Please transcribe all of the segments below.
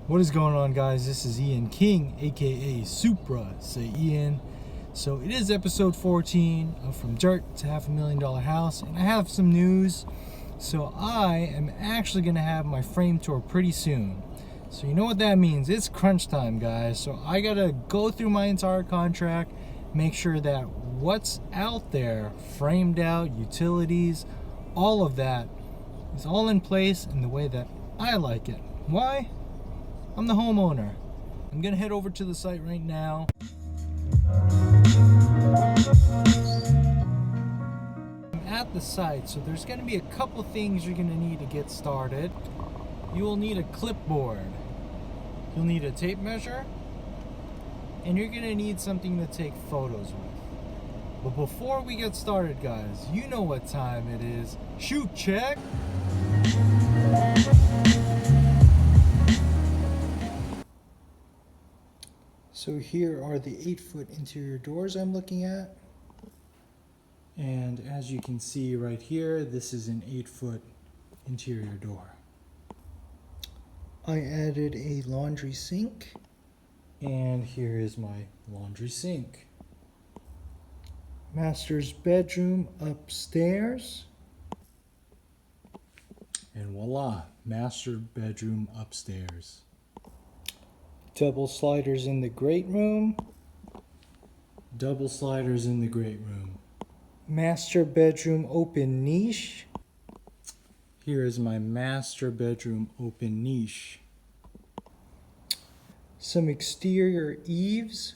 What is going on, guys? This is Ian King, aka Supra Say Ian. So it is episode 14 of From Dirt to $500,000 House, and I have some news. So I am actually going to have my frame tour pretty soon. So you know what that means? It's crunch time, guys. So I got to go through my entire contract, make sure that what's out there, framed out, utilities, all of that is all in place in the way that I like it. Why? I'm the homeowner. I'm gonna head over to the site right now. I'm at the site, so there's gonna be a couple things you're gonna need to get started. You will need a clipboard. You'll need a tape measure, and you're gonna need something to take photos with. But before we get started, guys, you know what time it is. Shoot check! So here are the 8-foot interior doors I'm looking at. And as you can see right here, this is an 8-foot interior door. I added a laundry sink. And here is my laundry sink. Master's bedroom upstairs. And voila, master bedroom upstairs. Double sliders in the great room. Double sliders in the great room. Master bedroom open niche. Here is my master bedroom open niche. Some exterior eaves.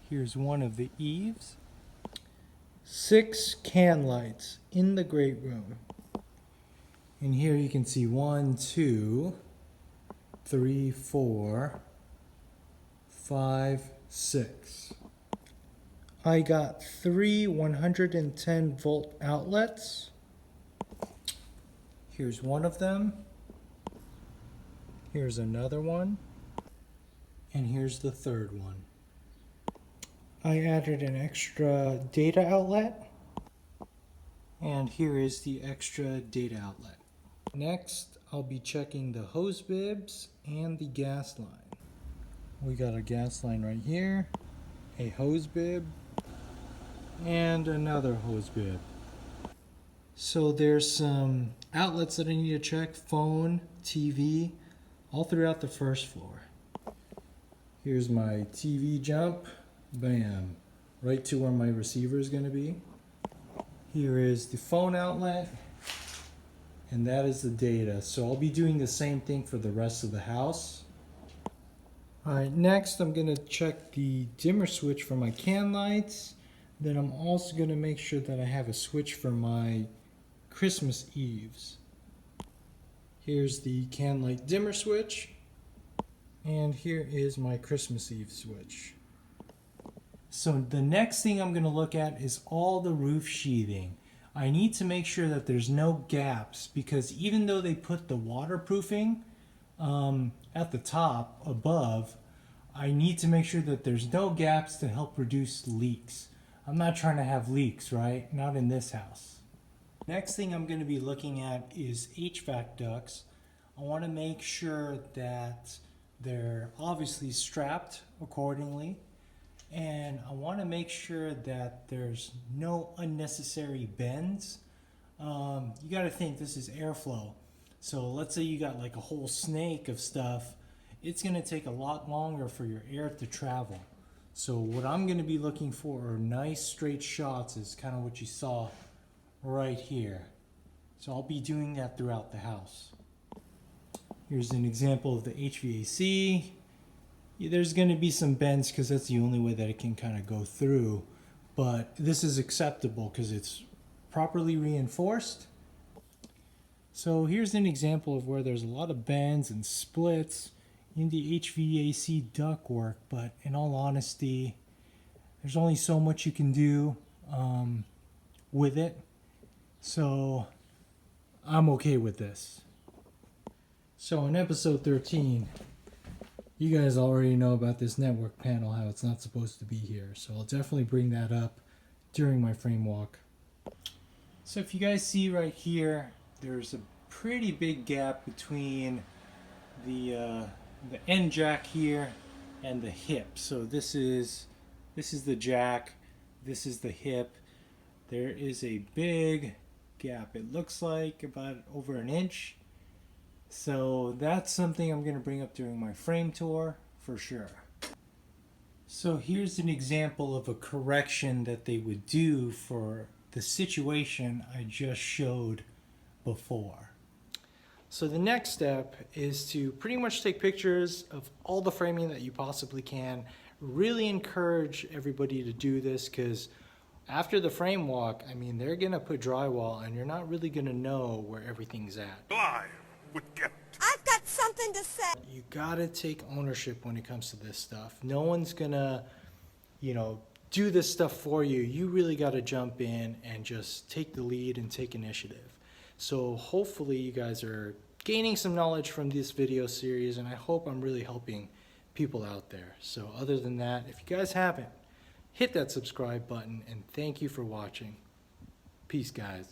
Here's one of the eaves. 6 can lights in the great room. And here you can see 1, 2, 3, 4, 5, 6. I got 3 110 volt outlets. Here's one of them. Here's another one. And here's the third one. I added an extra data outlet. And here is the extra data outlet. Next, I'll be checking the hose bibs and the gas line. We got a gas line right here, a hose bib, and another hose bib. So there's some outlets that I need to check, phone, TV, all throughout the first floor. Here's my TV jump, bam, right to where my receiver is going to be. Here is the phone outlet. And that is the data. So I'll be doing the same thing for the rest of the house. Alright, next I'm going to check the dimmer switch for my can lights. Then I'm also going to make sure that I have a switch for my Christmas eaves. Here's the can light dimmer switch. And here is my Christmas Eve switch. So the next thing I'm going to look at is all the roof sheathing. I need to make sure that there's no gaps, because even though they put the waterproofing at the top above, I need to make sure that there's no gaps to help reduce leaks. I'm not trying to have leaks, right? Not in this house. Next thing I'm going to be looking at is HVAC ducts. I want to make sure that they're obviously strapped accordingly. And I want to make sure that there's no unnecessary bends. You got to think this is airflow. So let's say you got like a whole snake of stuff. It's going to take a lot longer for your air to travel. So what I'm going to be looking for are nice straight shots, is kind of what you saw right here. So I'll be doing that throughout the house. Here's an example of the HVAC. There's going to be some bends because that's the only way that it can kind of go through, but this is acceptable because it's properly reinforced. So here's an example of where there's a lot of bends and splits in the HVAC ductwork, but in all honesty, there's only so much you can do with it, so I'm okay with this. So in episode 13, you guys already know about this network panel, how it's not supposed to be here. So I'll definitely bring that up during my frame walk. So if you guys see right here, there's a pretty big gap between the end jack here and the hip. So this is the jack, this is the hip. There is a big gap. It looks like about over an inch. So that's something I'm going to bring up during my frame tour for sure. So here's an example of a correction that they would do for the situation I just showed before. So the next step is to pretty much take pictures of all the framing that you possibly can. Really encourage everybody to do this, because after the frame walk, I mean, they're gonna put drywall and you're not really gonna know where everything's at. I've got something to say. You gotta take ownership when it comes to this stuff. No one's gonna, do this stuff for you. You really gotta jump in and just take the lead and take initiative. So hopefully you guys are gaining some knowledge from this video series, and I hope I'm really helping people out there. So other than that, if you guys haven't, hit that subscribe button, and thank you for watching. Peace, guys.